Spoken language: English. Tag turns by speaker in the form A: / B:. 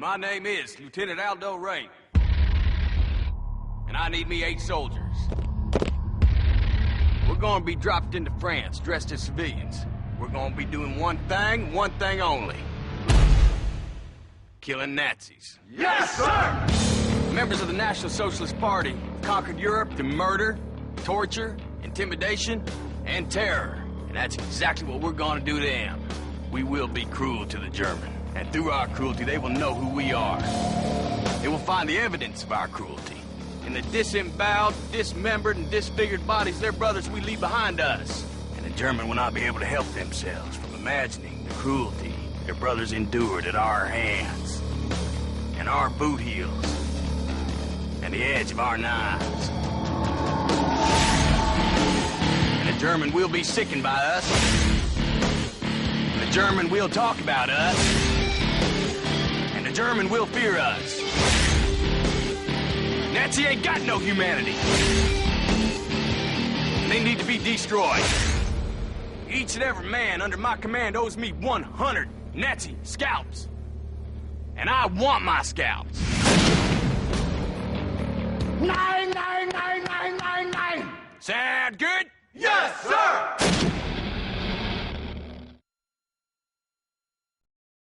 A: My name is Lieutenant Aldo Rain. And I need me 8 soldiers. We're gonna be dropped into France dressed as civilians. We're gonna be doing one thing only. Killing Nazis.
B: Yes, sir!
A: Members of the National Socialist Party conquered Europe through murder, torture, intimidation, and terror. And that's exactly what we're gonna do to them. We will be cruel to the German. And through our cruelty, they will know who we are. They will find the evidence of our cruelty in the disemboweled, dismembered, and disfigured bodies their brothers we leave behind us. And the German will not be able to help themselves from imagining the cruelty their brothers endured at our hands, and our boot heels, and the edge of our knives. And the German will be sickened by us. And the German will talk about us. And the German will fear us. Nazi ain't got no humanity. And they need to be destroyed. Each and every man under my command owes me 100 Nazi scalps. And I want my scalps.